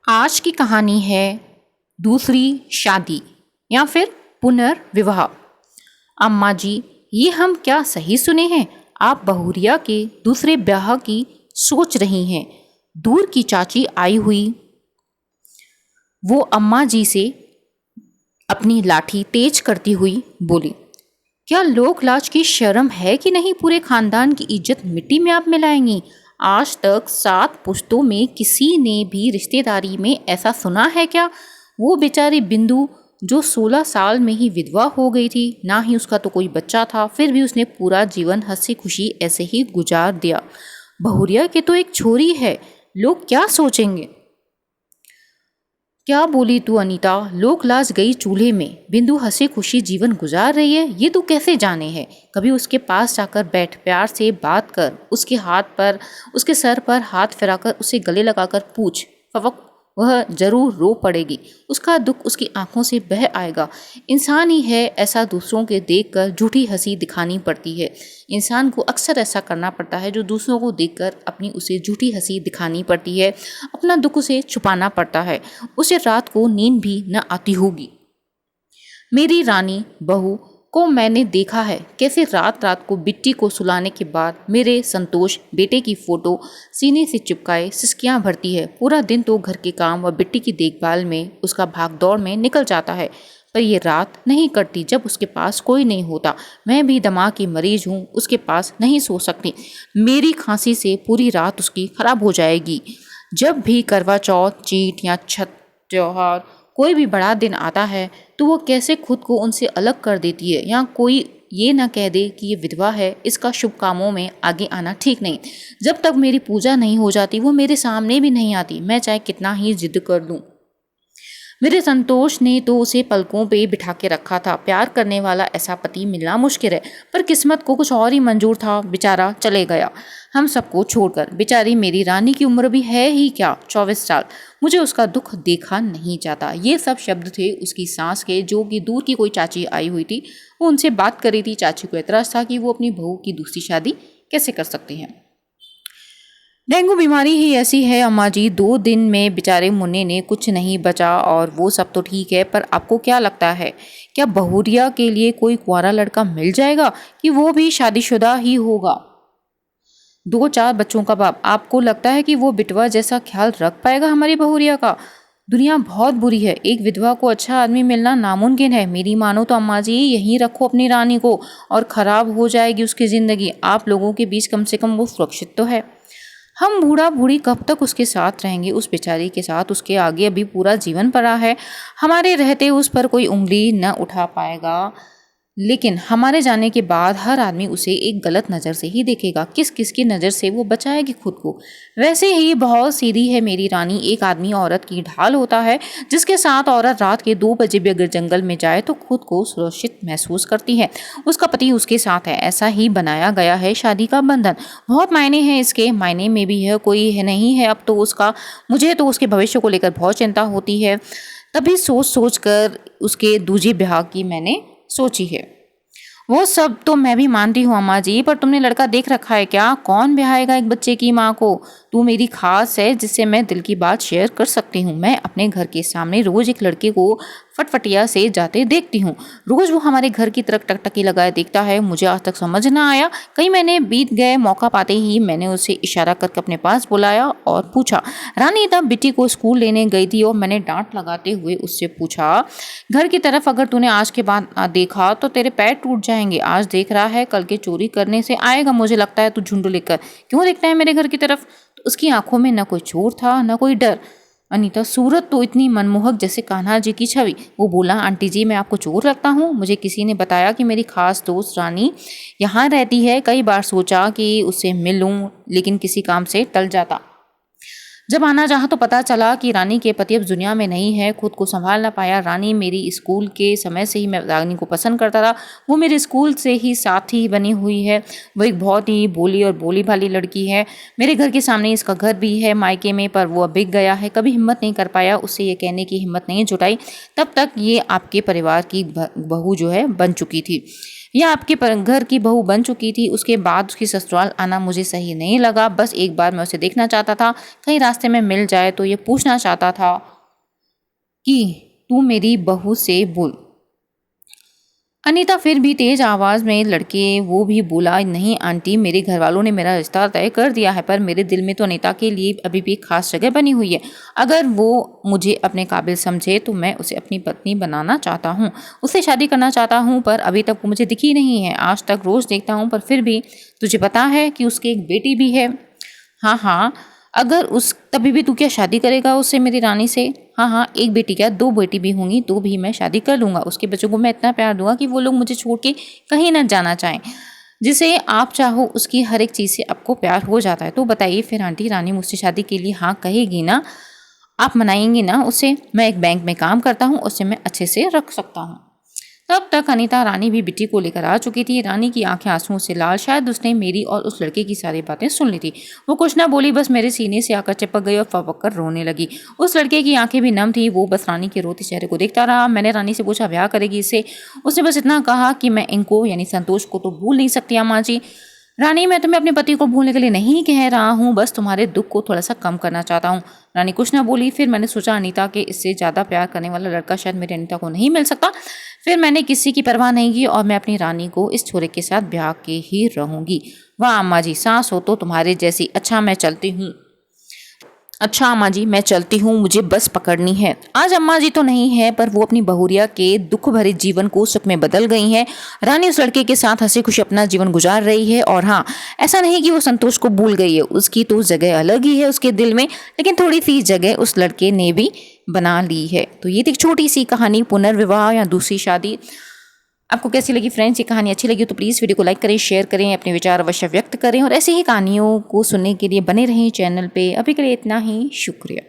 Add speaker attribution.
Speaker 1: आज की कहानी है दूसरी शादी या फिर पुनर्विवाह। अम्मा जी, ये हम क्या सही सुने हैं? आप बहुरिया के दूसरे ब्याह की सोच रही हैं। दूर की चाची आई हुई वो अम्मा जी से अपनी लाठी तेज करती हुई बोली, क्या लोक लाज की शर्म है कि नहीं? पूरे खानदान की इज्जत मिट्टी में आप मिलाएंगी। आज तक 7 पुश्तों में किसी ने भी रिश्तेदारी में ऐसा सुना है क्या? वो बेचारी बिंदु जो 16 साल में ही विधवा हो गई थी, ना ही उसका तो कोई बच्चा था, फिर भी उसने पूरा जीवन हंसी खुशी ऐसे ही गुजार दिया। बहुरिया के तो एक छोरी है, लोग क्या सोचेंगे? क्या बोली तू अनीता? लोक लाज गई चूल्हे में, बिंदु हंसी खुशी जीवन गुजार रही है, ये तू कैसे जाने है? कभी उसके पास जाकर बैठ, प्यार से बात कर, उसके सर पर हाथ फिराकर उसे गले लगाकर पूछ। फवक वह जरूर रो पड़ेगी, उसका दुख उसकी आंखों से बह आएगा। इंसान ही है, ऐसा दूसरों के देखकर झूठी हंसी दिखानी पड़ती है। इंसान को अक्सर ऐसा करना पड़ता है जो दूसरों को देखकर अपनी उसे झूठी हंसी दिखानी पड़ती है, अपना दुख उसे छुपाना पड़ता है। उसे रात को नींद भी न आती होगी। मेरी रानी बहू को मैंने देखा है कैसे रात रात को बिट्टी को सुलाने के बाद मेरे संतोष बेटे की फोटो सीने से चिपकाए सिसकियां भरती है। पूरा दिन तो घर के काम व बिट्टी की देखभाल में उसका भागदौड़ में निकल जाता है, पर ये रात नहीं कटती जब उसके पास कोई नहीं होता। मैं भी दिमाग की मरीज हूँ, उसके पास नहीं सो सकती। मेरी खांसी से पूरी रात उसकी खराब हो जाएगी। जब भी करवा चौथ, चीट या छठ त्योहार, कोई भी बड़ा दिन आता है तो वो कैसे खुद को उनसे अलग कर देती है। या कोई ये ना कह दे कि ये विधवा है, इसका शुभ कामों में आगे आना ठीक नहीं। जब तक मेरी पूजा नहीं हो जाती वो मेरे सामने भी नहीं आती, मैं चाहे कितना ही जिद कर लूं। मेरे संतोष ने तो उसे पलकों पे बिठा के रखा था। प्यार करने वाला ऐसा पति मिलना मुश्किल है, पर किस्मत को कुछ और ही मंजूर था। बेचारा चले गया हम सबको छोड़कर। बेचारी मेरी रानी की उम्र भी है ही क्या, 24 साल। मुझे उसका दुख देखा नहीं जाता। ये सब शब्द थे उसकी सास के, जो कि दूर की कोई चाची आई हुई थी। वो उनसे बात कर रही थी। चाची को एतराज था कि वो अपनी बहू की दूसरी शादी कैसे कर सकती हैं। डेंगू बीमारी ही ऐसी है अम्मा जी, 2 दिन में बेचारे मुन्ने ने कुछ नहीं बचा। और वो सब तो ठीक है, पर आपको क्या लगता है, क्या बहुरिया के लिए कोई कुंवारा लड़का मिल जाएगा कि वो भी शादीशुदा ही होगा? 2-4 बच्चों का बाप, आपको लगता है कि वो बिटवा जैसा ख्याल रख पाएगा हमारी बहुरिया का? दुनिया बहुत बुरी है, एक विधवा को अच्छा आदमी मिलना नामुमकिन है। मेरी मानो तो अम्मा जी यहीं रखो अपनी रानी को, और खराब हो जाएगी उसकी जिंदगी। आप लोगों के बीच कम से कम वो सुरक्षित तो है। हम बूढ़ा बूढ़ी कब तक उसके साथ रहेंगे? उस बेचारी के साथ उसके आगे अभी पूरा जीवन पड़ा है। हमारे रहते उस पर कोई उंगली न उठा पाएगा, लेकिन हमारे जाने के बाद हर आदमी उसे एक गलत नज़र से ही देखेगा। किस किस की नज़र से वो बचाएगी खुद को? वैसे ही बहुत सीधी है मेरी रानी। एक आदमी औरत की ढाल होता है, जिसके साथ औरत रात के 2 बजे भी अगर जंगल में जाए तो खुद को सुरक्षित महसूस करती है। उसका पति उसके साथ है, ऐसा ही बनाया गया है शादी का बंधन। बहुत मायने हैं इसके, मायने में भी है कोई है नहीं है अब तो उसका। मुझे तो उसके भविष्य को लेकर बहुत चिंता होती है, तभी सोच सोच कर उसके दूजे ब्याह की मैंने सोची है। वो सब तो मैं भी मानती हूँ अम्मा जी, पर तुमने लड़का देख रखा है क्या? कौन ब्याहेगा एक बच्चे की माँ को? तू मेरी खास है जिससे मैं दिल की बात शेयर कर सकती हूँ। मैं अपने घर के सामने रोज एक लड़के को फटफटिया से जाते देखती हूँ। रोज वो हमारे घर की तरफ टकटकी लगाए देखता है। मुझे आज तक समझ ना आया, कई महीने बीत गए। मौका पाते ही मैंने उसे इशारा करके अपने पास बुलाया और पूछा। रानी तब बिट्टी को स्कूल लेने गई थी और मैंने डांट लगाते हुए उससे पूछा, घर की तरफ अगर तूने आज के बाद देखा तो तेरे पैर टूट जाएंगे। आज देख रहा है, कल के चोरी करने से आएगा। मुझे लगता है तू झुंडू लेकर क्यों देखता है मेरे घर की तरफ? तो उसकी आंखों में न कोई चोर था न कोई डर। अनीता, सूरत तो इतनी मनमोहक जैसे कान्हा जी की छवि। वो बोला, आंटी जी मैं आपको चोर लगता हूँ? मुझे किसी ने बताया कि मेरी खास दोस्त रानी यहाँ रहती है। कई बार सोचा कि उससे मिलूं, लेकिन किसी काम से टल जाता। जब आना चाहा तो पता चला कि रानी के पति अब दुनिया में नहीं है। खुद को संभाल ना पाया। रानी मेरी स्कूल के समय से ही मैं रानी को पसंद करता था। वो मेरे स्कूल से ही साथ ही बनी हुई है। वो एक बहुत ही भोली और भोली भाली लड़की है। मेरे घर के सामने इसका घर भी है मायके में, पर वो अब बिक गया है। कभी हिम्मत नहीं कर पाया, उससे ये कहने की हिम्मत नहीं जुटाई। तब तक ये आपके परिवार की बहू जो है बन चुकी थी। यह आपके घर की बहू बन चुकी थी। उसके बाद उसकी ससुराल आना मुझे सही नहीं लगा। बस एक बार मैं उसे देखना चाहता था, कहीं रास्ते में मिल जाए तो ये पूछना चाहता था कि तू मेरी बहू से बोल। अनीता फिर भी तेज आवाज़ में लड़के वो भी बोला, नहीं आंटी, मेरे घर वालों ने मेरा रिश्ता तय कर दिया है, पर मेरे दिल में तो अनीता के लिए अभी भी एक खास जगह बनी हुई है। अगर वो मुझे अपने काबिल समझे तो मैं उसे अपनी पत्नी बनाना चाहता हूँ, उससे शादी करना चाहता हूँ, पर अभी तक वो मुझे दिखी नहीं है। आज तक रोज़ देखता हूँ, पर फिर भी तुझे पता है कि उसकी एक बेटी भी है। हाँ हाँ, अगर उस तभी भी तू क्या शादी करेगा उससे, मेरी रानी से? हाँ हाँ, एक बेटी क्या, 2 बेटी भी होंगी तो भी मैं शादी कर लूँगा। उसके बच्चों को मैं इतना प्यार दूंगा कि वो लोग मुझे छोड़ के कहीं ना जाना चाहें। जिसे आप चाहो उसकी हर एक चीज़ से आपको प्यार हो जाता है। तो बताइए फिर आंटी, रानी मुझसे शादी के लिए हाँ कहेगी ना? आप मनाएंगी ना उसे? मैं एक बैंक में काम करता हूँ, उससे मैं अच्छे से रख सकता हूँ। तब तक अनीता रानी भी बिट्टी को लेकर आ चुकी थी। रानी की आंखें आंसुओं से लाल, शायद उसने मेरी और उस लड़के की सारी बातें सुन ली थी। वो कुछ ना बोली, बस मेरे सीने से आकर चिपक गई और फपक कर रोने लगी। उस लड़के की आंखें भी नम थी, वो बस रानी के रोते चेहरे को देखता रहा। मैंने रानी से पूछा, ब्याह करेगी इससे? उसने बस इतना कहा कि मैं इनको यानी संतोष को तो भूल नहीं सकती अम्मा जी। रानी, मैं तुम्हें अपने पति को भूलने के लिए नहीं कह रहा हूँ, बस तुम्हारे दुख को थोड़ा सा कम करना चाहता हूँ। रानी कुछ ना बोली। फिर मैंने सोचा अनीता के इससे ज़्यादा प्यार करने वाला लड़का शायद मेरी अनीता को नहीं मिल सकता। फिर मैंने किसी की परवाह नहीं की और मैं अपनी रानी को इस छोरे के साथ ब्याह के ही रहूंगी। वाह अम्मा जी, सास हो तो तुम्हारे जैसी। अच्छा मैं चलती हूँ। अच्छा अम्मा जी, मैं चलती हूँ, मुझे बस पकड़नी है। आज अम्मा जी तो नहीं है, पर वो अपनी बहुरिया के दुख भरे जीवन को सुख में बदल गई हैं। रानी उस लड़के के साथ हंसी खुशी अपना जीवन गुजार रही है। और हाँ, ऐसा नहीं कि वो संतोष को भूल गई है, उसकी तो जगह अलग ही है उसके दिल में, लेकिन थोड़ी सी जगह उस लड़के ने भी बना ली है। तो ये थी एक छोटी सी कहानी, पुनर्विवाह या दूसरी शादी। आपको कैसी लगी फ्रेंड्स? ये कहानी अच्छी लगी तो प्लीज़ वीडियो को लाइक करें, शेयर करें, अपने विचार अवश्य व्यक्त करें और ऐसी ही कहानियों को सुनने के लिए बने रहें चैनल पे। अभी के लिए इतना ही, शुक्रिया।